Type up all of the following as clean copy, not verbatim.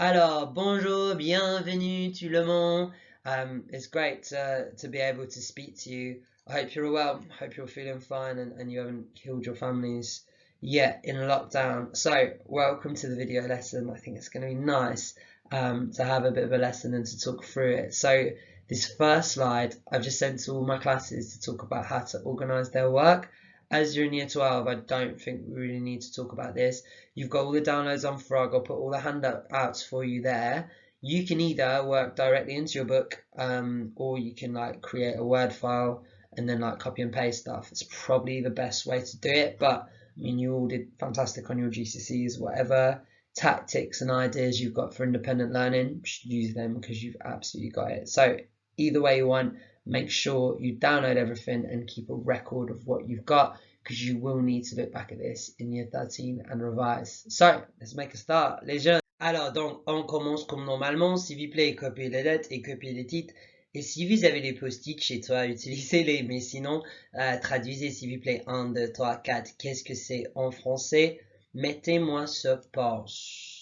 Alors, bonjour, bienvenue tout le monde. It's great to be able to speak to you. I hope you're well. I hope you're feeling fine and you haven't killed your families yet in lockdown. So, welcome to the video lesson. I think it's going to be nice to have a bit of a lesson and to talk through it. So, this first slide I've just sent to all my classes to talk about how to organize their work. As you're in year 12, I don't think we really need to talk about this. You've got all the downloads on Frog. I'll put all the handouts for you there. You can either work directly into your book, or you can like create a Word file and then like copy and paste stuff. It's probably the best way to do it, but I mean, you all did fantastic on your GCSEs. Whatever tactics and ideas you've got for independent learning, you should use them because you've absolutely got it. So either way you want, make sure you download everything and keep a record of what you've got, because you will need to look back at this in year 13 and revise. So, let's make a start, les jeunes. Alors, donc, on commence comme normalement. S'il vous plaît, copiez les lettres et copiez les titres. Et si vous avez des post-it chez toi, utilisez-les. Mais sinon, traduisez, s'il vous plaît, 1, 2, 3, 4. Qu'est-ce que c'est en français? Mettez-moi sur pause.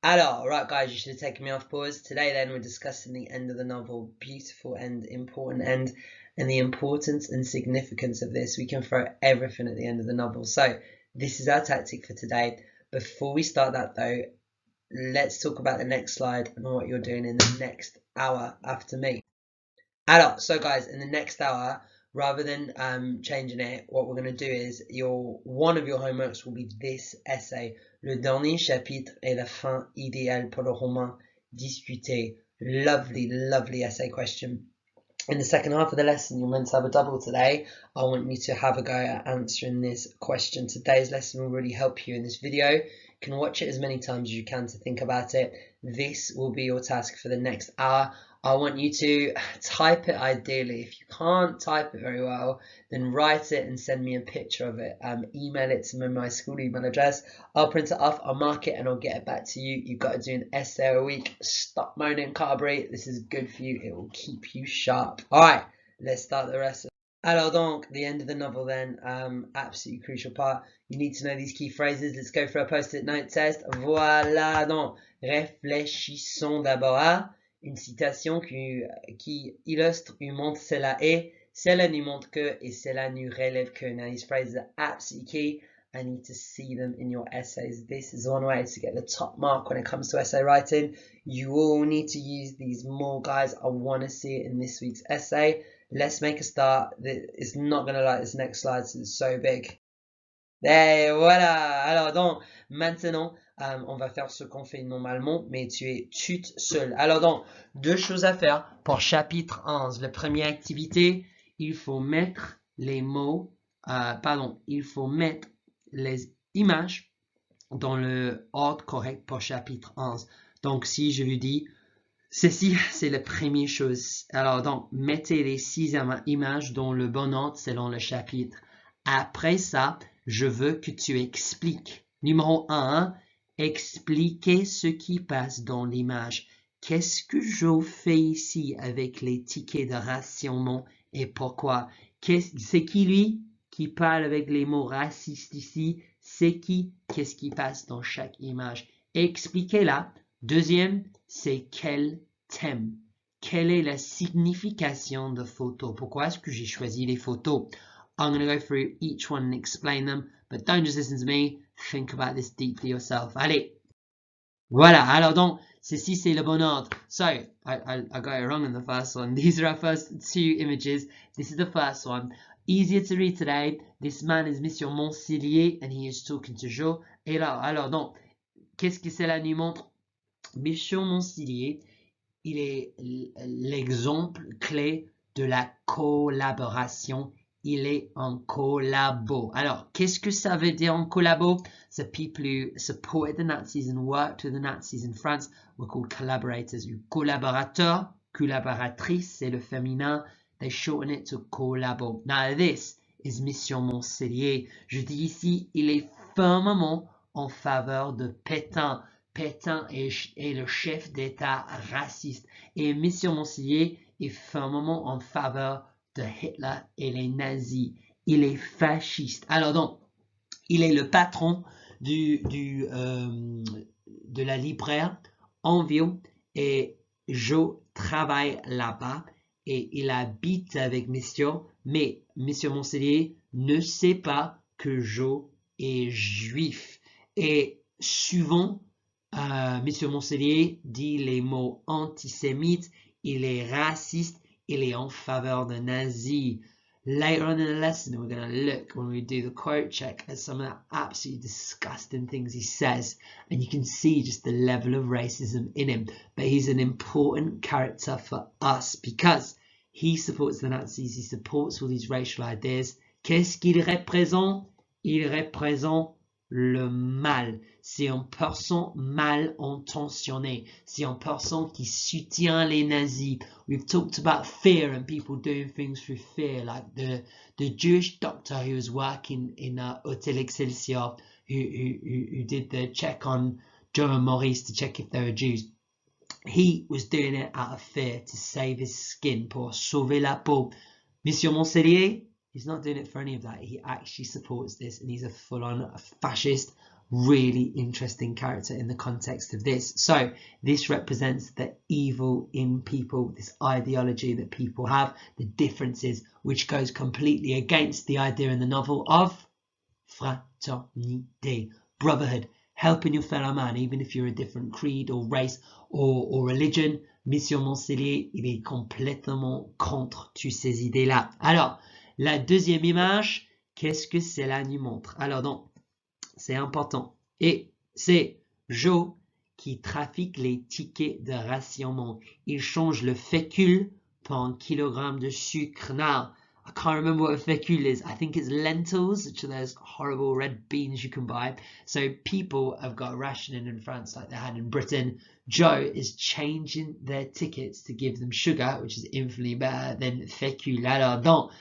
Alors, right guys, you should have taken me off pause. Today then we're discussing the end of the novel. Beautiful end, important end, and the importance and significance of this. We can throw everything at the end of the novel. So this is our tactic for today. Before we start that though, let's talk about the next slide and what you're doing in the next hour after me. Alors, so guys, in the next hour, rather than changing it, what we're going to do is one of your homeworks will be this essay. Le dernier chapitre est la fin idéale pour le roman discuté. Lovely, lovely essay question. In the second half of the lesson, you're meant to have a double today. I want you to have a go at answering this question. Today's lesson will really help you in this video. You can watch it as many times as you can to think about it. This will be your task for the next hour. I want you to type it ideally. If you can't type it very well, then write it and send me a picture of it. Email it to my school email address. I'll print it off, I'll mark it, and I'll get it back to you. You've got to do an essay a week. Stop moaning, Carberry. This is good for you. It will keep you sharp. All right, let's start the rest. Alors donc, the end of the novel then, absolutely crucial part. You need to know these key phrases. Let's go for a post-it note test. Voilà donc, réfléchissons d'abord à une citation qui illustre ou montre cela est, cela nous montre que, et cela nous relève que. Now these phrases are absolutely key. I need to see them in your essays. This is one way to get the top mark when it comes to essay writing. You all need to use these more, guys. I want to see it in this week's essay. Let's make a start. It's not going to like this next slide, so it's so big. Et voilà. Alors donc, maintenant, on va faire ce qu'on fait normalement, mais tu es toute seule. Alors donc, deux choses à faire pour chapitre 11. La première activité, il faut mettre les mots, il faut mettre les images dans le ordre correct pour chapitre 11. Donc, si je vous dis, ceci, c'est la première chose. Alors donc, mettez les 6 images dans le bon ordre selon le chapitre. Après ça, je veux que tu expliques. Numéro 1, expliquer ce qui passe dans l'image. Qu'est-ce que je fais ici avec les tickets de rationnement et pourquoi? C'est qui lui qui parle avec les mots racistes ici? C'est qui? Qu'est-ce qui passe dans chaque image? Expliquez-la. Deuxième, c'est quel thème? Quelle est la signification de photos? Pourquoi est-ce que j'ai choisi les photos? I'm going to go through each one and explain them, but don't just listen to me. Think about this deeply yourself. Allez. Voilà. Alors donc, ceci c'est le bon ordre. So, I got it wrong in the first one. These are our first two images. This is the first one. Easier to read today. This man is Monsieur Moncilier and he is talking to Joe. Et là, alors donc, qu'est-ce que cela nous montre? Monsieur Moncilier, il est l'exemple clé de la collaboration. Il est un collabo. Alors, qu'est-ce que ça veut dire un collabo? The people who supported the Nazis and worked with the Nazis in France were called collaborators. Collaborateur, collaboratrice, c'est le féminin. They shorten it to collabo. Now, this is Monsieur Moncilier. Je dis ici, il est fermement en faveur de Pétain. Pétain est le chef d'État raciste. Et Monsieur Moncilier est fermement en faveur de Hitler et les nazis. Il est fasciste. Alors donc, il est le patron de la libraire en ville et Joe travaille là-bas et il habite avec Monsieur, mais Monsieur Moncelier ne sait pas que Joe est juif. Et souvent, Monsieur Moncelier dit les mots antisémites, il est raciste, il est en faveur de nazis. Later on in the lesson, we're going to look, when we do the quote check, at some of the absolutely disgusting things he says, and you can see just the level of racism in him. But he's an important character for us because he supports the Nazis, he supports all these racial ideas. Qu'est-ce qu'il représente? Il représente le mal. C'est une personne mal intentionnée. C'est une personne qui soutient les nazis. We've talked about fear and people doing things through fear, like the Jewish doctor who was working in Hotel Excelsior, who did the check on Joe and Maurice to check if they were Jews. He was doing it out of fear to save his skin, pour sauver la peau. Monsieur Moncelier, he's not doing it for any of that. He actually supports this, and he's a full-on fascist, really interesting character in the context of this. So this represents the evil in people, this ideology that people have, the differences, which goes completely against the idea in the novel of fraternité, brotherhood, helping your fellow man, even if you're a different creed or race or religion. Monsieur Moncelier, il est complètement contre toutes ces idées-là. Alors, la deuxième image, qu'est-ce que cela nous montre? Alors donc, c'est important. Et c'est Joe qui trafique les tickets de rationnement. Il change le fécule pour un kilogramme de sucre. Now, I can't remember what a fécule is. I think it's lentils, which are those horrible red beans you can buy. So people have got rationing in France like they had in Britain. Joe is changing their tickets to give them sugar, which is infinitely better than fécule. Alors donc,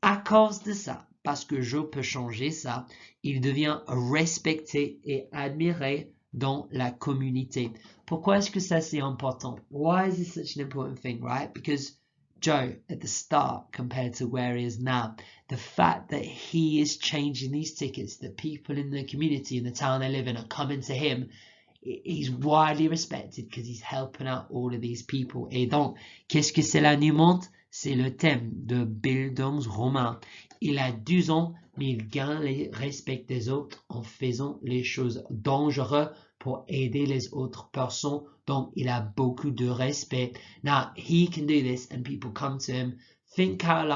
à cause de ça, parce que Joe peut changer ça, il devient respecté et admiré dans la communauté. Pourquoi est-ce que ça c'est important? Why is this such an important thing, right? Because Joe, at the start, compared to where he is now, the fact that he is changing these tickets, that people in the community, in the town they live in, are coming to him, he's widely respected because he's helping out all of these people. Et donc, qu'est-ce que cela nous montre? C'est le thème de Bildungsroman. Il a 12 ans, mais il gagne le respect des autres en faisant les choses dangereuses pour aider les autres personnes. Donc, il a beaucoup de respect. Now, he can do this and people come to him. Think how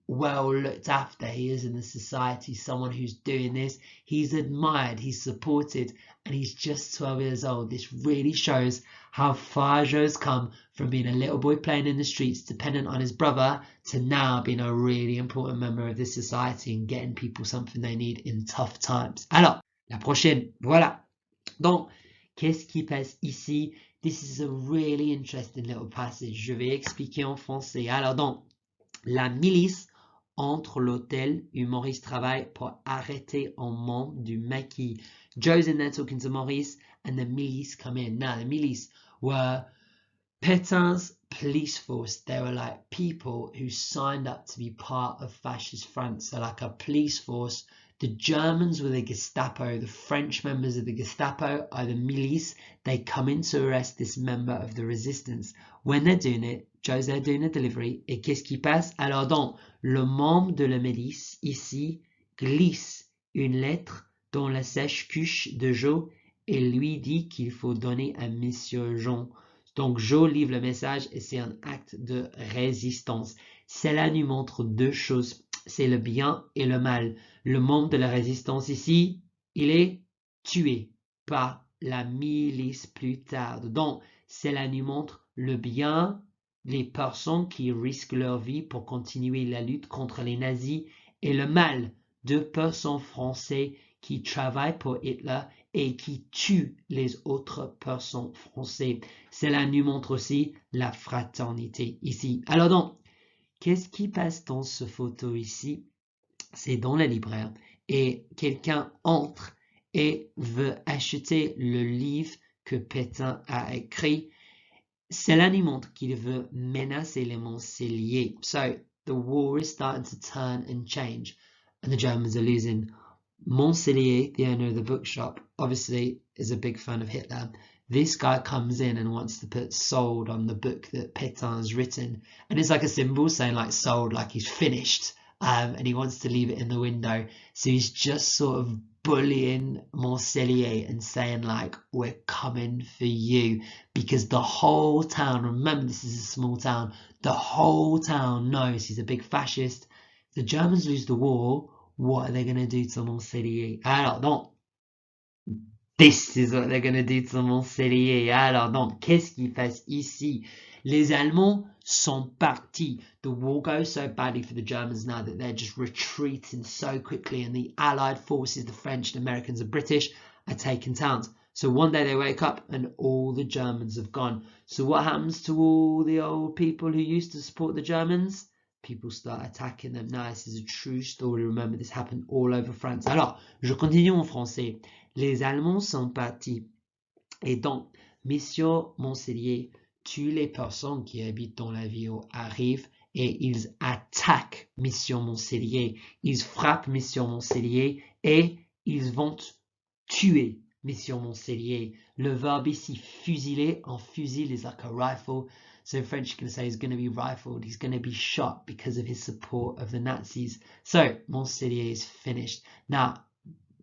well looked after he is in the society, someone who's doing this. He's admired, he's supported, and he's just 12 years old. This really shows how far Joe's come from being a little boy playing in the streets, dependent on his brother, to now being a really important member of this society and getting people something they need in tough times. Alors, la prochaine, voilà. Donc, qu'est-ce qui passe ici? This is a really interesting little passage. Je vais expliquer en français. Alors donc, la milice entre l'hôtel où Maurice travaille pour arrêter un membre du maquis. Joe's in there talking to Maurice and the milice come in. Now, the milice were Pétain's police force. They were like people who signed up to be part of fascist France. So like a police force. The Germans were the Gestapo. The French members of the Gestapo are the milice. They come in to arrest this member of the resistance. When they're doing it, Joe's there doing a delivery. Et qu'est-ce qui passe? Alors donc, le membre de la milice, ici, glisse une lettre dans la sèche-couche de Joe et lui dit qu'il faut donner à Monsieur Jean. Donc, Joe livre le message et c'est un acte de résistance. Cela nous montre deux choses. C'est le bien et le mal. Le membre de la résistance ici, il est tué par la milice plus tard. Donc, cela nous montre le bien, les personnes qui risquent leur vie pour continuer la lutte contre les nazis, et le mal, deux personnes françaises qui travaillent pour Hitler et qui tuent les autres personnes françaises. Cela nous montre aussi la fraternité ici. Alors donc, qu'est-ce qui passe dans ce photo ici? C'est dans la libraire et quelqu'un entre et veut acheter le livre que Pétain a écrit. Cela nous montre qu'il veut menacer les Monceliers. So the war is starting to turn and change and the Germans are losing. Moncellier, the owner of the bookshop, obviously is a big fan of Hitler. This guy comes in and wants to put sold on the book that Pétain's written. And it's like a symbol saying like sold, like he's finished. And he wants to leave it in the window. So he's just sort of bullying Moncellier and saying like, we're coming for you. Because the whole town, remember this is a small town, the whole town knows he's a big fascist. If the Germans lose the war, what are they going to do to Moncellier? Alors donc, this is what they're going to do to Moncellier. Alors donc, qu'est-ce qu'ils fassent ici? Les Allemands sont partis. The war goes so badly for the Germans now that they're just retreating so quickly, and the Allied forces, the French, the Americans, and British, are taking towns. So one day they wake up and all the Germans have gone. So what happens to all the old people who used to support the Germans? People start attacking them. Now, this is a true story. Remember, this happened all over France. Alors, je continue en français. Les Allemands sont partis. Et donc, Monsieur Moncellier tue les personnes qui habitent dans la ville, arrivent et ils attaquent Monsieur Moncellier. Ils frappent Monsieur Moncellier et ils vont tuer Monsieur Moncellier. Le verbe ici, fusiler, en fusil is like a rifle. So in French, you can say he's going to be rifled. He's going to be shot because of his support of the Nazis. So Moncellier is finished. Now,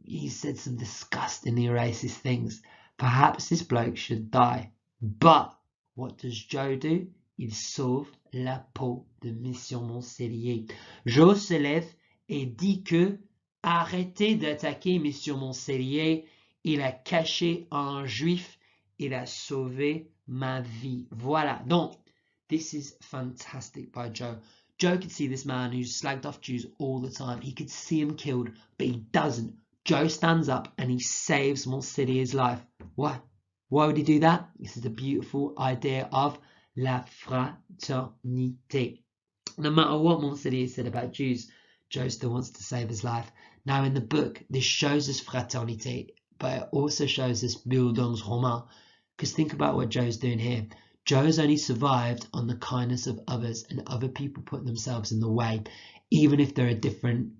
he said some disgustingly racist things. Perhaps this bloke should die. But what does Joe do? Il sauve la peau de Monsieur Moncellier. Joe se lève et dit que arrêtez d'attaquer Monsieur Moncellier. Il a caché un juif. Il a sauvé ma vie. Voilà. Donc, this is fantastic by Joe. Joe could see this man who's slagged off Jews all the time. He could see him killed, but he doesn't. Joe stands up and he saves Moncellier's life. Why? Why would he do that? This is the beautiful idea of la fraternité. No matter what Moncellier said about Jews, Joe still wants to save his life. Now in the book, this shows us fraternité, but it also shows us Bildungsroman. Because think about what Joe's doing here. Joe's only survived on the kindness of others, and other people put themselves in the way, even if they're a different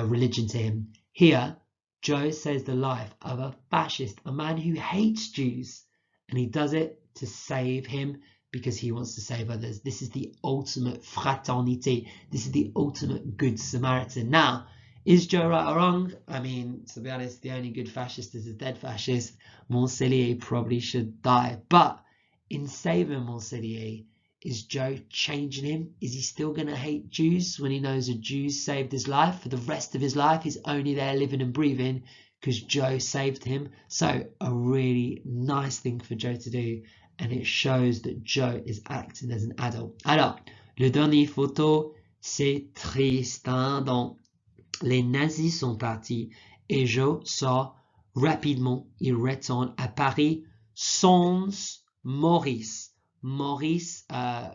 religion to him. Here, Joe saves the life of a fascist, a man who hates Jews, and he does it to save him because he wants to save others. This is the ultimate fraternité. This is the ultimate good Samaritan. Now, is Joe right or wrong? I mean, to be honest, the only good fascist is a dead fascist. Moncellier probably should die. But in saving Moncellier, is Joe changing him? Is he still going to hate Jews when he knows a Jew saved his life? For the rest of his life, he's only there living and breathing because Joe saved him. So a really nice thing for Joe to do. And it shows that Joe is acting as an adult. Alors, le dernier photo, c'est triste. Hein? Donc, les nazis sont partis et Joe sort rapidement. Il retourne à Paris sans Maurice. Maurice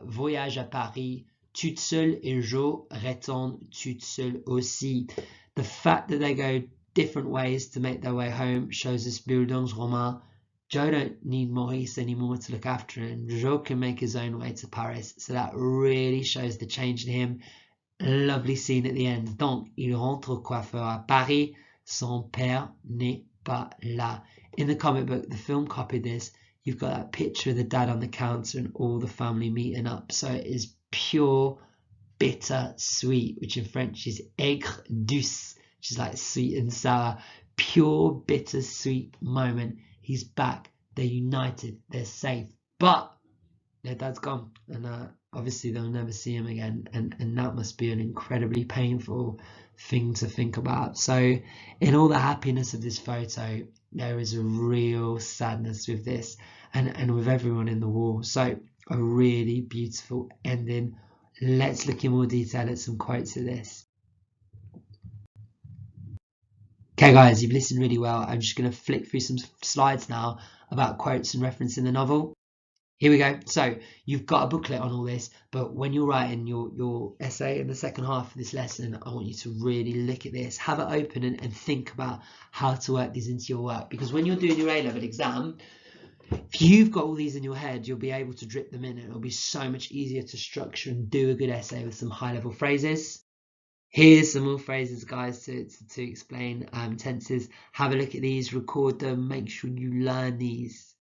voyage à Paris toute seule et Joe retourne toute seule aussi. The fact that they go different ways to make their way home shows us Bildungsroman. Joe don't need Maurice anymore to look after him. Joe can make his own way to Paris. So that really shows the change in him. Lovely scene at the end. Donc, il rentre au coiffeur à Paris. Son père n'est pas là. In the comic book, the film copied this. You've got that picture of the dad on the counter and all the family meeting up. So it is pure, bitter, sweet, which in French is aigre douce, which is like sweet and sour. Pure, bitter, sweet moment. He's back. They're united. They're safe. But their dad's gone. And obviously they'll never see him again. And that must be an incredibly painful thing to think about. So in all the happiness of this photo, there is a real sadness with this and with everyone in the war. So a really beautiful ending. Let's look in more detail at some quotes of this. Okay guys, you've listened really well. I'm just going to flick through some slides now about quotes and reference in the novel. Here we go. So you've got a booklet on all this, but when you're writing your essay in the second half of this lesson, I want you to really look at this, have it open and think about how to work these into your work. Because when you're doing your A-level exam, if you've got all these in your head, you'll be able to drip them in and it'll be so much easier to structure and do a good essay with some high-level phrases. Here's some more phrases, guys, to explain tenses. Have a look at these, record them, make sure you learn these.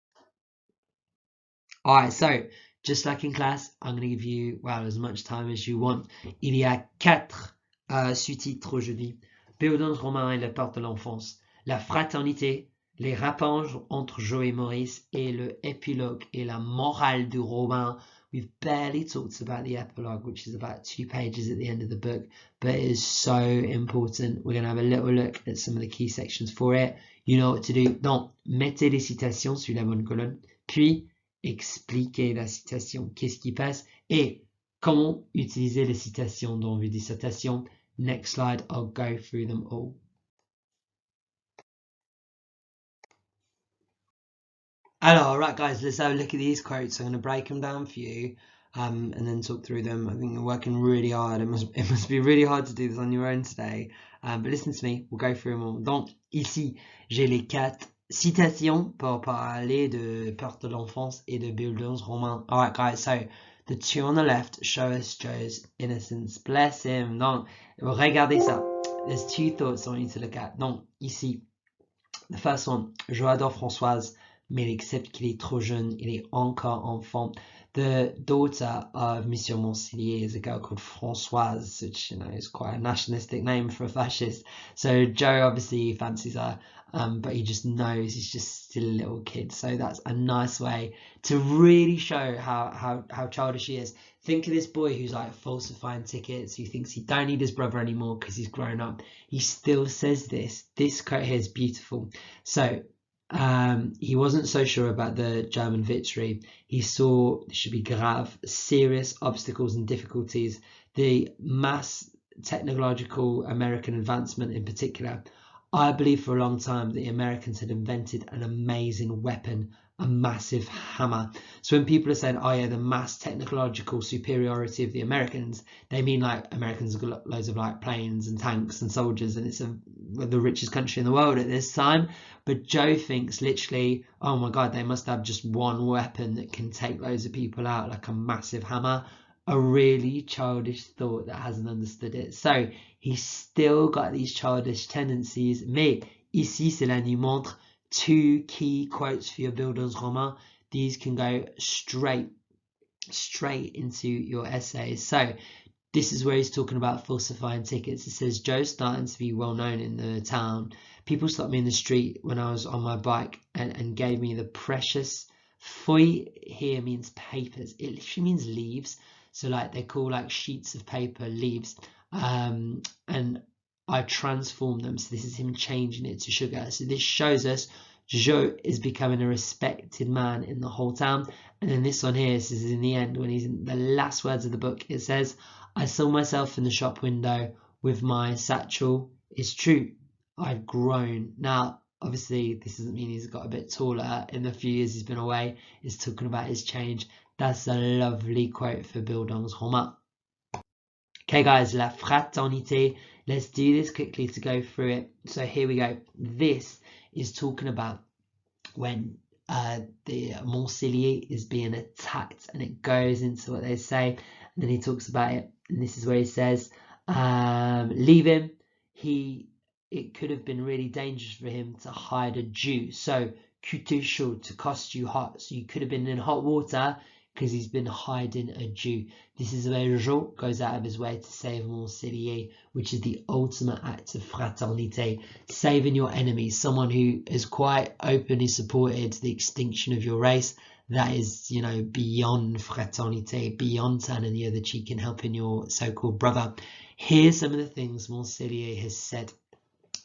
All right, so just like in class, I'm going to give you, well, as much time as you want. Il y a 4 sous-titres aujourd'hui. Bildungsroman et la porte de l'enfance. La fraternité, les rapports entre Joe et Maurice, et le épilogue et la morale du roman. We've barely talked about the epilogue, which is about 2 pages at the end of the book, but it is so important. We're going to have a little look at some of the key sections for it. You know what to do. Donc, mettez les citations sur la bonne colonne, puis expliquer la citation, qu'est-ce qui passe, et comment utiliser les citations dans vos dissertations. Next slide, I'll go through them all. Alors, right guys, let's have a look at these quotes. I'm going to break them down for you and then talk through them. I think you're working really hard. It must be really hard to do this on your own today. But listen to me, we'll go through them all. Donc, ici, j'ai les 4 citations pour parler de Porte de l'enfance et de Bildungsroman. Alright guys, so the 2 on the left show us Joe's innocence. Bless him. Donc, regardez ça. There's 2 thoughts I want you to look at. Donc, ici, the first one, Joe adore Françoise, mais il accepte qu'il est trop jeune, il est encore enfant. The daughter of Monsieur Moncelier is a girl called Françoise, which, you know, is quite a nationalistic name for a fascist. So Joe obviously fancies her, but he just knows he's just still a little kid. So that's a nice way to really show how childish he is. Think of this boy who's like falsifying tickets, who thinks he don't need his brother anymore because he's grown up. He still says this. This quote here is beautiful. So he wasn't so sure about the German victory. He saw, this should be grave, serious obstacles and difficulties. The mass technological American advancement in particular. I believe for a long time the Americans had invented an amazing weapon, a massive hammer. So when people are saying, oh yeah, the mass technological superiority of the Americans, they mean like Americans have got loads of like planes and tanks and soldiers, and it's the richest country in the world at this time. But Joe thinks literally, oh my God, they must have just one weapon that can take loads of people out, like a massive hammer. A really childish thought that hasn't understood it. So he's still got these childish tendencies. Mais ici, cela nous montre 2 key quotes for your Bildungsroman. These can go straight into your essays. So this is where he's talking about falsifying tickets. It says, Joe's starting to be well known in the town. People stopped me in the street when I was on my bike and gave me the precious feuille. Here means papers. It literally means leaves. So like they call like sheets of paper leaves. And I transform them. So this is him changing it to sugar. So this shows us Joe is becoming a respected man in the whole town. And then this one here, this is in the end when he's in the last words of the book. It says, I saw myself in the shop window with my satchel. It's true, I've grown. Now, obviously, this doesn't mean he's got a bit taller in the few years he's been away. It's talking about his change. That's a lovely quote for Bildungsroman. Okay, guys, la fraternité. Let's do this quickly to go through it. So here we go. This is talking about when the Moncelier is being attacked, and it goes into what they say, and then he talks about it, and this is where he says, leave him. It could have been really dangerous for him to hide a Jew. So coûter chaud, to cost you hot. So you could have been in hot water because he's been hiding a Jew. This is where Jean goes out of his way to save Moncelier, which is the ultimate act of fraternité, saving your enemy, someone who has quite openly supported the extinction of your race. That is, you know, beyond fraternité, beyond turning the other cheek and helping your so-called brother. Here's some of the things Moncelier has said.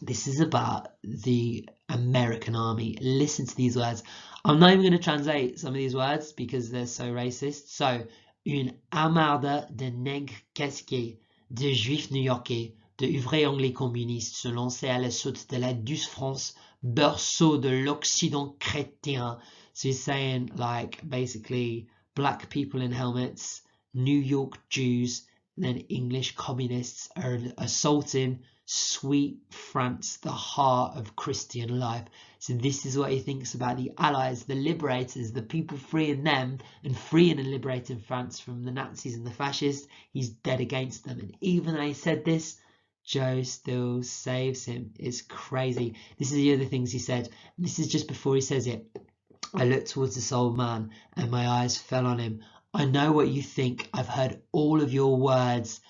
This is about the American army. Listen to these words. I'm not even going to translate some of these words because they're so racist. So, une armada de nègres casqués, de juifs new-yorkais, de ouvriers anglais communistes se lançaient à l'assaut de la douce France, berceau de l'Occident chrétien. So he's saying, like, basically, black people in helmets, New York Jews, and then English communists are assaulting sweet France, the heart of Christian life. So this is what he thinks about the Allies, the liberators, the people freeing them and freeing and liberating France from the Nazis and the fascists. He's dead against them. And even though he said this, Joe still saves him. It's crazy. This is the other things he said. This is just before he says it. I looked towards this old man and my eyes fell on him. I know what you think. I've heard all of your words.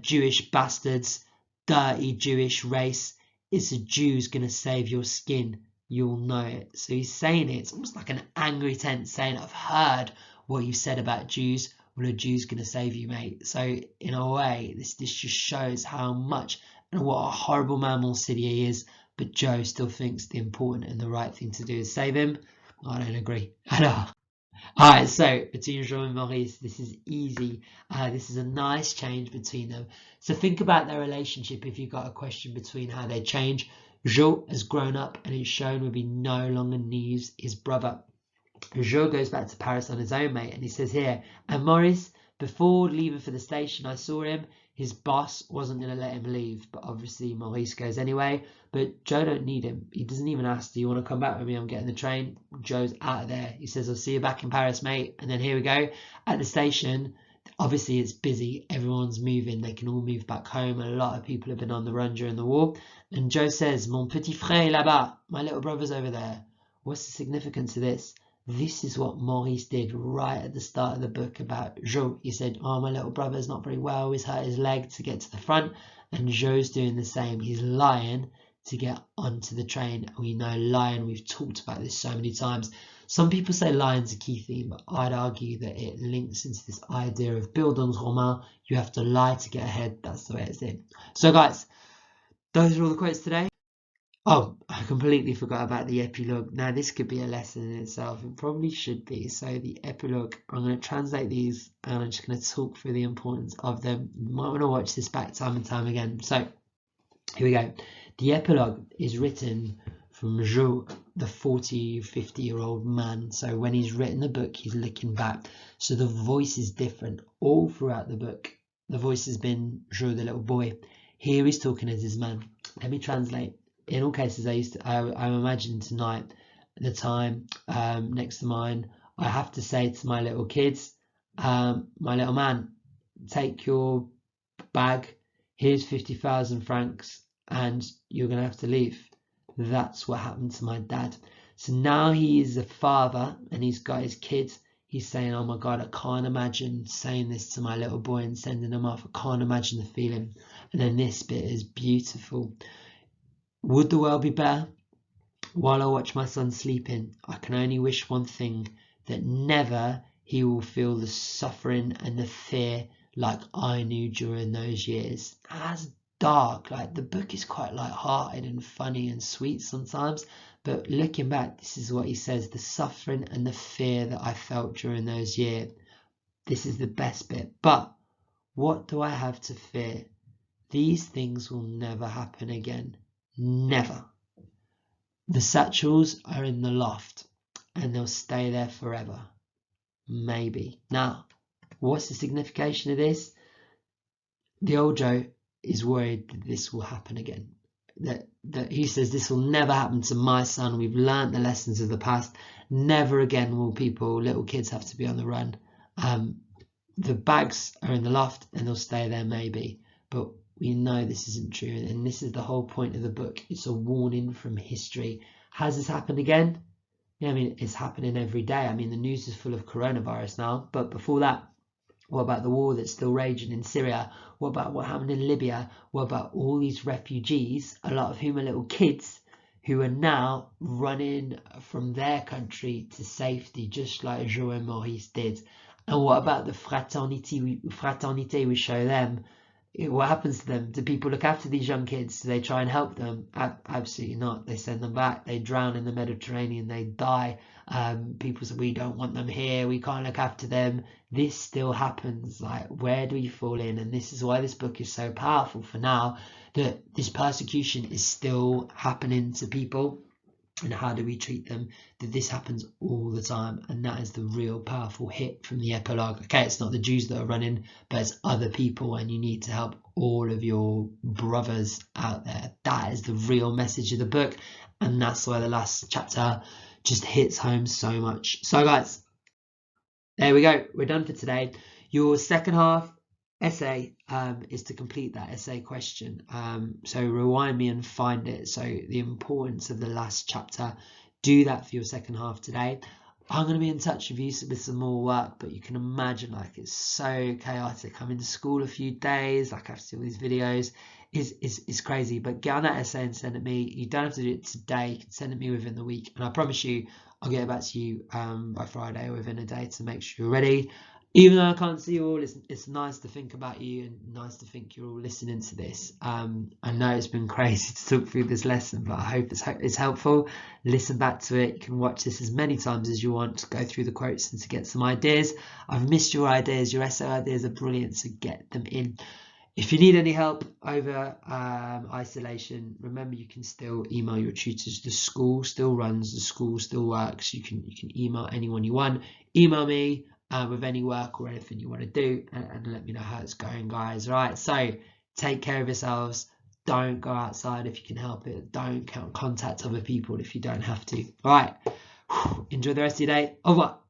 Jewish bastards, dirty Jewish race. It's a Jew's gonna save your skin. You'll know it. So he's saying it. It's almost like an angry tense saying, I've heard what you said about Jews. Well, a Jew's gonna save you, mate. So in a way, this just shows how much and what a horrible man City he is. But Joe still thinks the important and the right thing to do is save him. I don't agree at all. All right, so between Joe and Maurice, this is easy. This is a nice change between them. So think about their relationship if you've got a question between how they change. Joe has grown up and is shown will be no longer needs his brother. Joe goes back to Paris on his own, mate, and he says here, and Maurice, before leaving for the station, I saw him. His boss wasn't going to let him leave, but obviously Maurice goes anyway. But Joe don't need him. He doesn't even ask, do you want to come back with me? I'm getting the train. Joe's out of there. He says, I'll see you back in Paris, mate. And then here we go. At the station, obviously it's busy. Everyone's moving. They can all move back home. A lot of people have been on the run during the war. And Joe says, Mon petit frère là-bas. My little brother's over there. What's the significance of this? This is what Maurice did right at the start of the book about Joe. He said, oh, my little brother's not very well. He's hurt his leg to get to the front. And Joe's doing the same. He's lying to get onto the train. And we know lying. We've talked about this so many times. Some people say lying's a key theme, but I'd argue that it links into this idea of bildungsroman roman. You have to lie to get ahead. That's the way it's in. So guys, those are all the quotes today. Oh, I completely forgot about the epilogue. Now, this could be a lesson in itself. It probably should be. So the epilogue, I'm going to translate these and I'm just going to talk through the importance of them. You might want to watch this back time and time again. So here we go. The epilogue is written from Joe, the 50-year-old man. So when he's written the book, he's looking back. So the voice is different all throughout the book. The voice has been Joe, the little boy. Here he's talking as his man. Let me translate. In all cases, I imagine tonight, the time next to mine, I have to say to my little kids, my little man, take your bag, here's 50,000 francs, and you're going to have to leave. That's what happened to my dad. So now he is a father and he's got his kids. He's saying, oh my God, I can't imagine saying this to my little boy and sending him off. I can't imagine the feeling. And then this bit is beautiful. Would the world be better? While I watch my son sleeping, I can only wish one thing, that never he will feel the suffering and the fear like I knew during those years. That's dark. Like, the book is quite light-hearted and funny and sweet sometimes, but looking back, this is what he says, the suffering and the fear that I felt during those years. This is the best bit. But what do I have to fear? These things will never happen again. Never. The satchels are in the loft and they'll stay there forever. Maybe. Now, what's the signification of this? The old Joe is worried that this will happen again. That he says this will never happen to my son. We've learned the lessons of the past. Never again will little kids have to be on the run. The bags are in the loft and they'll stay there maybe. But we know this isn't true, and this is the whole point of the book. It's a warning from history. Has this happened again? Yeah, I mean, it's happening every day. I mean, the news is full of coronavirus now, but before that, what about the war that's still raging in Syria? What about what happened in Libya? What about all these refugees, a lot of whom are little kids, who are now running from their country to safety, just like Joe and Maurice did? And what about the fraternité we show them? What happens to them? Do people look after these young kids? Do they try and help them? Absolutely not. They send them back. They drown in the Mediterranean. They die. People say, we don't want them here. We can't look after them. This still happens. Like, where do we fall in? And this is why this book is so powerful for now, that this persecution is still happening to people. And how do we treat them? That this happens all the time, and that is the real powerful hit from the epilogue. Okay, it's not the Jews that are running, but it's other people, and you need to help all of your brothers out there. That is the real message of the book, and that's why the last chapter just hits home so much. So guys, there we go. We're done for today. Your second half essay is to complete that essay question. So rewind me and find it. So the importance of the last chapter, do that for your second half today. I'm going to be in touch with you with some more work, but you can imagine, like, it's so chaotic. I'm in school a few days, like I have to do all these videos. It's crazy, but get on that essay and send it me. You don't have to do it today. You can send it me within the week, and I promise you I'll get it back to you by Friday or within a day to make sure you're ready. Even though I can't see you all, it's nice to think about you and nice to think you're all listening to this. I know it's been crazy to talk through this lesson, but I hope it's helpful. Listen back to it. You can watch this as many times as you want to go through the quotes and to get some ideas. I've missed your ideas. Your essay ideas are brilliant, so get them in. If you need any help over isolation, remember you can still email your tutors. The school still runs, the school still works. You can email anyone you want. Email me with any work or anything you want to do, and let me know how it's going, guys. All right, so take care of yourselves. Don't go outside if you can help it. Don't contact other people if you don't have to. All right, enjoy the rest of your day. Au revoir.